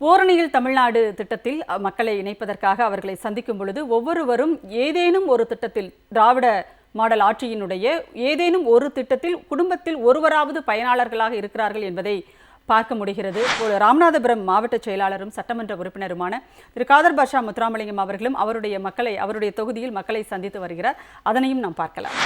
ஓரணியில் தமிழ்நாடு திட்டத்தில் மக்களை இணைப்பதற்காக அவர்களை சந்திக்கும் பொழுது ஒவ்வொருவரும் ஏதேனும் ஒரு திட்டத்தில் திராவிட மாடல் ஆட்சியினுடைய ஏதேனும் ஒரு திட்டத்தில் குடும்பத்தில் ஒருவராவது பயனாளர்களாக இருக்கிறார்கள் என்பதை பார்க்க முடிகிறது. ராமநாதபுரம் மாவட்ட செயலாளரும் சட்டமன்ற உறுப்பினருமான திரு காதர் பாஷா முத்துராமலிங்கம் அவர்களும் அவருடைய தொகுதியில் மக்களை சந்தித்து வருகிறார். அதனையும் நாம் பார்க்கலாம்.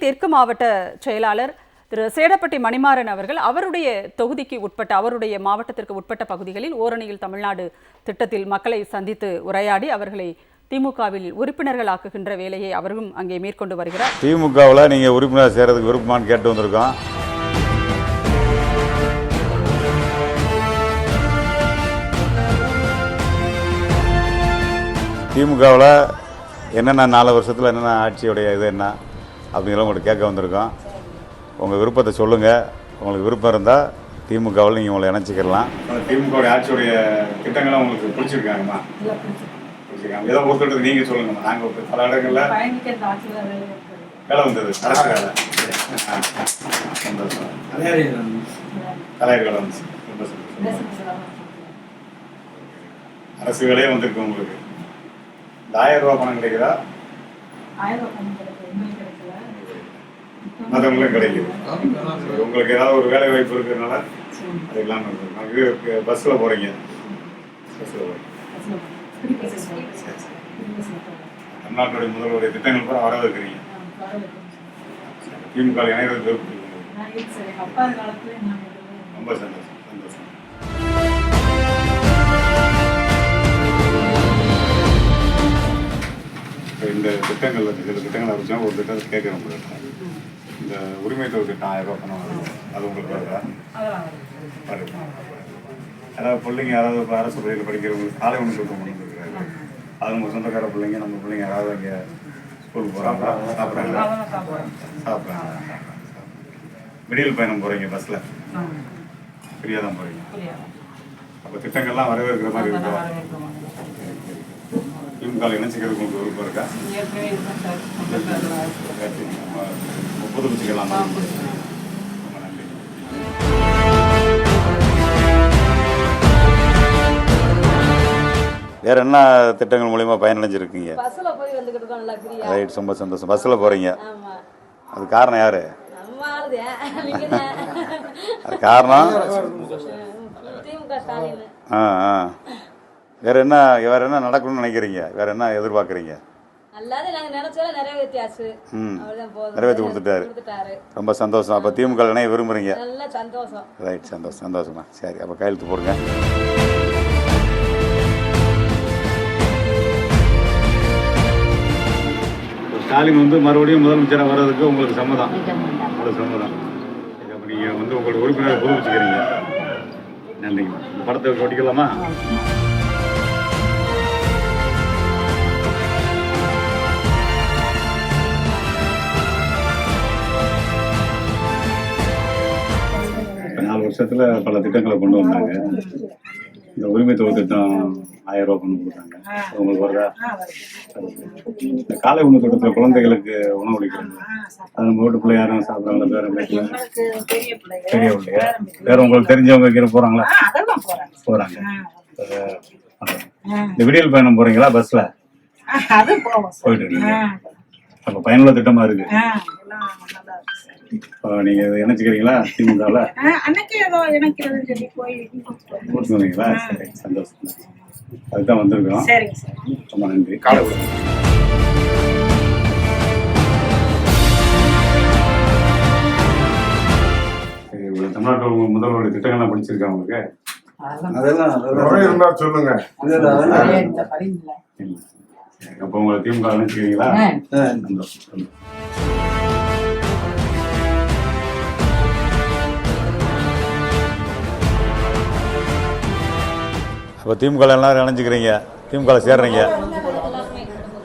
தெற்கு மாவட்ட செயலாளர் திரு சேடப்பட்டி மணிமாறன் அவர்கள் அவருடைய தொகுதிக்கு உட்பட்ட அவருடைய மாவட்டத்திற்கு உட்பட்ட பகுதிகளில் ஓரணியில் தமிழ்நாடு திட்டத்தில் மக்களை சந்தித்து உரையாடி அவர்களை திமுகவில் உறுப்பினர்களாக்குகின்ற வேலையை அவரும் அங்கே மேற்கொண்டு வருகிறார். திமுகவில் நீங்க உறுப்பினர் சேர்றதுக்கு விருப்பமானு கேட்டு வந்திருக்கோம். திமுகவில் என்னென்ன 4 வருஷத்தில் என்னென்ன ஆட்சியுடைய இது என்ன அப்படிங்கிற உங்களுக்கு கேட்க வந்திருக்கோம். உங்கள் விருப்பத்தை சொல்லுங்கள். உங்களுக்கு விருப்பம் இருந்தால் திமுகவில் நீங்கள் உங்களை இணைச்சிக்கலாம். திமுகவுடைய ஆட்சியுடைய திட்டங்கள்லாம் உங்களுக்கு பிடிச்சிருக்காங்கம்மா? பிடிச்சிருக்காங்க. ஏதோ ஒருத்தருக்கு நீங்கள் சொல்லுங்கம்மா. நாங்கள் பல இடங்களில் வேலை வந்தது, அரசு வேலை சந்தோஷம். கலையர் வேலை வந்துச்சு, ரொம்ப சந்தோஷம். அரசு வேலையே வந்திருக்கு உங்களுக்கு. இந்த 1000 ரூபா பணம் கிடைக்குதா? மற்றவங்களும் கிடைக்குது. உங்களுக்கு ஏதாவது ஒரு வேலை வாய்ப்பு இருக்கிறதுனால அது இல்லாமல் இருக்குது. பஸ்ஸில் போகிறீங்க, தமிழ்நாட்டுடைய முதல்வருடைய திட்டங்கள் கூட வர வைக்கிறீங்க. திமுக இணைவது ரொம்ப சந்தோஷம். இந்த திட்டங்கள் சில திட்டங்கள் ஆரம்பிச்சா ஒரு திட்டத்தை கேட்குறோம். உங்களுக்கு இந்த உரிமை தொகை திட்டம் 1000 ரூபா பணம் வருது, அது உங்களுக்கு வருதா? அதாவது பிள்ளைங்க யாராவது இப்போ அரசு பள்ளியில் படிக்கிறவங்களுக்கு காலை உணவு திட்டம் கொண்டு வந்துருக்காங்க. அது உங்கள் சொந்தக்கார பிள்ளைங்க, நம்ம பிள்ளைங்க யாராவது அங்கே ஸ்கூலுக்கு போகிறாங்களா? சாப்பிட்றாங்களா? சாப்பிட்றாங்க. விடியல் பயணம் போகிறீங்க, பஸ்ஸில் ஃப்ரீயாக தான் போகிறீங்க. அப்போ திட்டங்கள்லாம் வரவேற்கிற மாதிரி இருக்கும். திமுக இணைச்சிக்கிறதுக்கு உங்களுக்கு விருப்பம் இருக்கா? புதுப்பிச்சுக்கலாமா? ரொம்ப நன்றி. வேற என்ன திட்டங்கள் மூலியமா பயனடைஞ்சிருக்கீங்க? ரைட், ரொம்ப சந்தோஷம். பஸ்ஸில் போறீங்க, அது காரணம் யாரு? அது காரணம் வேற என்ன நடக்கணும்னு நினைக்கிறீங்க? வேற என்ன எதிர்பார்க்குறீங்க? நிறைவேற்றி கொடுத்துட்டாரு, ரொம்ப சந்தோஷம். அப்போ திமுக இணைய விரும்புறீங்க? ரைட், சந்தோஷமா. சரி, அப்போ கையெழுத்து போடுங்க. ஸ்டாலின் மறுபடியும் முதலமைச்சராக வர்றதுக்கு உங்களுக்கு சம்மதம்? உங்களுக்கு சம்மதம். அப்போ நீங்கள் உங்களோட உறுப்பினரை புதுப்பிச்சுக்கிறீங்க. நன்றிங்க. இந்த படத்தை ஒட்டிக்கலாமா? காலகட்டத்தில் பல திட்டங்களை கொண்டு வந்தாங்க. இந்த உரிமை தொகை திட்டம் 1000 ரூபா கொண்டு கொடுத்தாங்க. உங்களுக்கு வருதா? இந்த காலை உணவு திட்டத்தில் குழந்தைகளுக்கு உணவு அளிக்கிறாங்க. அது நம்ம வீட்டுக்குள்ள யாரும் சாப்பிட்றாங்களா? பேர வீட்டில் பெரிய பிள்ளையா? வேற உங்களுக்கு தெரிஞ்சவங்க வைக்கிற போறாங்களா? போறாங்க. இந்த விடியல் பயணம் போறீங்களா பஸ்ல? போயிட்டு இருக்கீங்க. அப்ப பயனுள்ள திட்டமா இருக்கு. நீங்க இணைச்சுக்கிறீங்களா திமுகல? சொன்னீங்களா? சரி, சந்தோஷம். அதுதான் வந்திருக்கோம். ரொம்ப நன்றி. காலை தமிழ்நாட்டு முதல்வருடைய திட்டங்கள்லாம் படிச்சிருக்கேன் உங்களுக்கு? அதெல்லாம் சொல்லுங்க. அப்போ உங்களை திமுக அனுப்பிச்சிக்கிறீங்களா? அப்போ திமுக எல்லாரும் இணைஞ்சிக்கிறீங்க, திமுக சேர்றீங்க.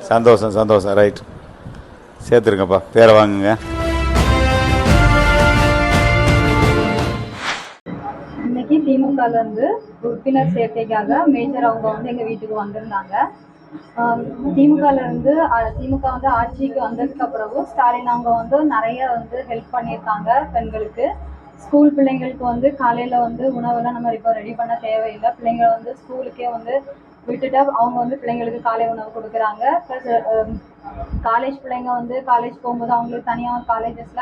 சந்தோஷம் சந்தோஷம். ரைட், சேர்த்துருங்கப்பா. பேரை வாங்குங்க. இன்னைக்கு திமுகல இருந்து உறுப்பினர் சேர்க்கைக்காக மேஜர் அவங்க வந்து எங்க வீட்டுக்கு வந்திருந்தாங்க. திமுகல இருந்து திமுக வந்து ஆட்சிக்கு வந்ததுக்கு அப்புறம் ஸ்டாலின் அவங்க வந்து நிறைய வந்து ஹெல்ப் பண்ணியிருக்காங்க பெண்களுக்கு. ஸ்கூல் பிள்ளைங்களுக்கு வந்து காலையில வந்து உணவெல்லாம் நம்ம இப்போ ரெடி பண்ண தேவையில்லை. பிள்ளைங்க வந்து ஸ்கூலுக்கே வந்து விட்டுட்டு அவங்க வந்து பிள்ளைங்களுக்கு காலை உணவு கொடுக்குறாங்க. ப்ளஸ் காலேஜ் பிள்ளைங்க வந்து காலேஜ் போகும்போது அவங்களுக்கு தனியாக காலேஜஸ்ல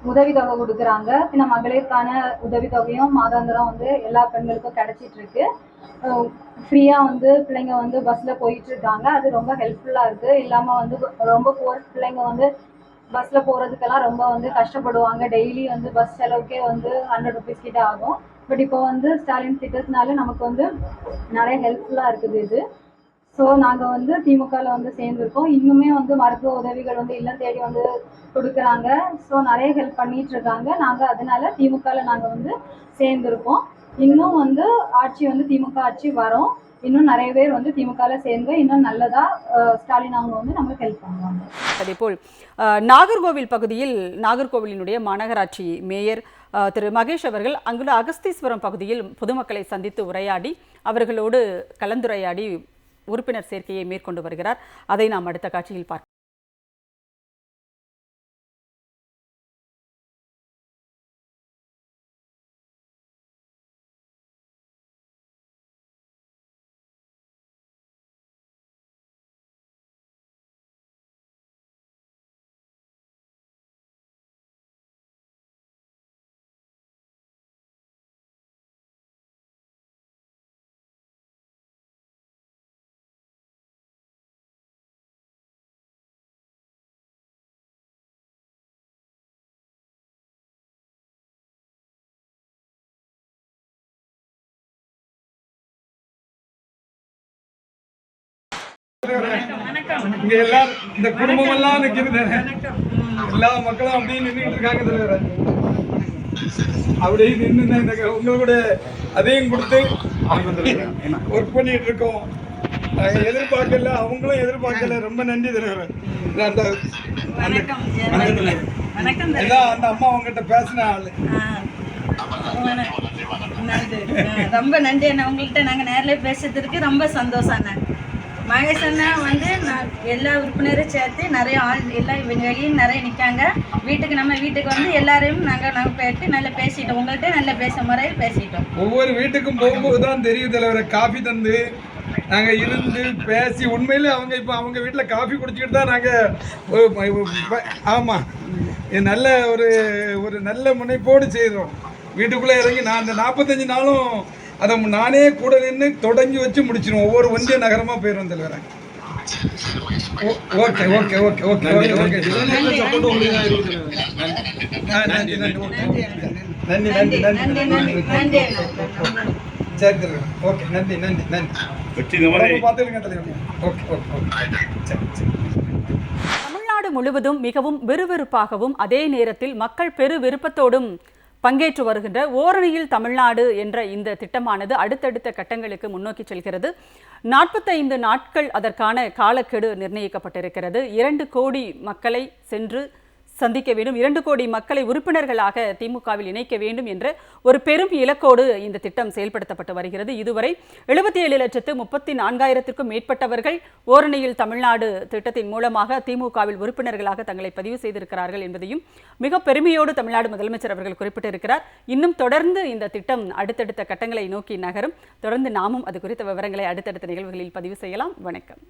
உதவித்தொகை கொடுக்குறாங்க. பின்ன மகளிருக்கான உதவித்தொகையும் மாதாந்திரம் வந்து எல்லா பெண்களுக்கும் கிடைச்சிட்டு இருக்கு. ஃப்ரீயா வந்து பிள்ளைங்க வந்து பஸ்ல போயிட்டு இருக்காங்க. அது ரொம்ப ஹெல்ப்ஃபுல்லா இருக்கு. இல்லாம வந்து ரொம்ப புவர் பிள்ளைங்க வந்து பஸ்ல போறதுக்கெல்லாம் ரொம்ப வந்து கஷ்டப்படுவாங்க. டெய்லி வந்து பஸ் செலவுக்கே வந்து 100 ருபீஸ் கிட்ட ஆகும். பட் இப்போ வந்து ஸ்டாலின் திட்டத்தினால நமக்கு வந்து நிறைய ஹெல்ப்ஃபுல்லா இருக்குது இது. ஸோ நாங்கள் வந்து திமுகவில் வந்து சேர்ந்துருக்கோம். இன்னுமே வந்து மருத்துவ உதவிகள் வந்து இல்லம் தேடி வந்து கொடுக்குறாங்க. ஸோ நிறைய ஹெல்ப் பண்ணிட்டு இருக்காங்க. நாங்கள் அதனால திமுகவில் நாங்கள் வந்து சேர்ந்துருக்கோம். இன்னும் வந்து ஆட்சி வந்து திமுக ஆட்சி வரும். இன்னும் நிறைய பேர் வந்து திமுகவில் சேர்ந்து இன்னும் நல்லதா ஸ்டாலின் அவங்க வந்து நமக்கு ஹெல்ப் பண்ணுவாங்க. அதேபோல் நாகர்கோவில் பகுதியில் நாகர்கோவிலினுடைய மாநகராட்சி மேயர் திரு மகேஷ் அவர்கள் அங்குள்ள அகஸ்தீஸ்வரம் பகுதியில் பொதுமக்களை சந்தித்து உரையாடி அவர்களோடு கலந்துரையாடி உறுப்பினர் சேர்க்கையை மேற்கொண்டு வருகிறார். அதை நாம் அடுத்த காட்சியில் பார்க்கலாம். இங்க எல்லாரும் இந்த குடும்பம் எல்லாம் நிக்கிறது, எல்லா மக்களும் அப்படியே நின்றுட்டு இருக்காங்க தலைவர். அப்படியே நின்று உங்களோட அதையும் கொடுத்து ஒர்க் பண்ணிட்டு இருக்கோம். எதிர்பார்க்கல, அவங்களும் எதிர்பார்க்கல. ரொம்ப நன்றி தலைவர். அந்த அம்மா அவங்ககிட்ட பேசின ஆளு. ரொம்ப நன்றி அண்ணா. உங்கள்கிட்ட நாங்கள் நேரில் பேசுறதுக்கு ரொம்ப சந்தோஷம் அண்ணா. மகேஷ் அண்ணா வந்து நான் எல்லா உறுப்பினரும் சேர்த்து நிறைய ஆள் எல்லாம் வெளியும் நிறைய நிற்காங்க. நம்ம வீட்டுக்கு வந்து எல்லாரையும் நாங்கள் போயிட்டு நல்லா பேசிட்டோம். உங்கள்கிட்ட நல்லா பேச முறையில் பேசிட்டோம். ஒவ்வொரு வீட்டுக்கும் போகும்போது தான் தெரியும் தலைவரை. காஃபி தந்து நாங்கள் இருந்து பேசி உண்மையிலே அவங்க இப்போ அவங்க வீட்டில் காஃபி குடிச்சிக்கிட்டு தான் நாங்கள் ஆமாம் நல்ல ஒரு நல்ல முனைப்போடு செய்கிறோம். வீட்டுக்குள்ளே இறங்கி நான் அந்த 45 நாளும் அதை நானே கூட நின்று தொடங்கி வச்சு முடிச்சிடுவோம். ஒவ்வொரு ஒன்றிய நகரமாக போயிடும் தலைவரை. Okay okay okay okay okay okay நன்றி நன்றி நன்றி நன்றி நன்றி சரி தலைவர். ஓகே நன்றி நன்றி நன்றி பார்த்துருங்க தலைவர். ஓகே ஓகே ஓகே சரி சரி. தமிழ்நாடு முழுவதும் மிகவும் விறுவிறுப்பாகவும் அதே நேரத்தில் மக்கள் பெரு விருப்பத்தோடும் பங்கேற்று வருகின்ற ஓரணியில் தமிழ்நாடு என்ற இந்த திட்டமானது அடுத்தடுத்த கட்டங்களுக்கு முன்னோக்கி செல்கிறது. 45 நாட்கள் அதற்கான காலக்கெடு நிர்ணயிக்கப்பட்டிருக்கிறது. 2 கோடி மக்களை சென்று சந்திக்க வேண்டும், 2 கோடி மக்களை உறுப்பினர்களாக திமுகவில் இணைக்க வேண்டும் என்ற ஒரு பெரும் இலக்கோடு இந்த திட்டம் செயல்படுத்தப்பட்டு வருகிறது. இதுவரை 77,34,000க்கும் மேற்பட்டவர்கள் ஓரணியில் தமிழ்நாடு திட்டத்தின் மூலமாக திமுகவில் உறுப்பினர்களாக தங்களை பதிவு செய்திருக்கிறார்கள் என்பதையும் மிக பெருமையோடு தமிழ்நாடு முதலமைச்சர் அவர்கள் குறிப்பிட்டிருக்கிறார். இன்னும் தொடர்ந்து இந்த திட்டம் அடுத்தடுத்த கட்டங்களை நோக்கி நகரும். தொடர்ந்து நாமும் அது குறித்த விவரங்களை அடுத்தடுத்த நிகழ்வுகளில் பதிவு செய்யலாம். வணக்கம்.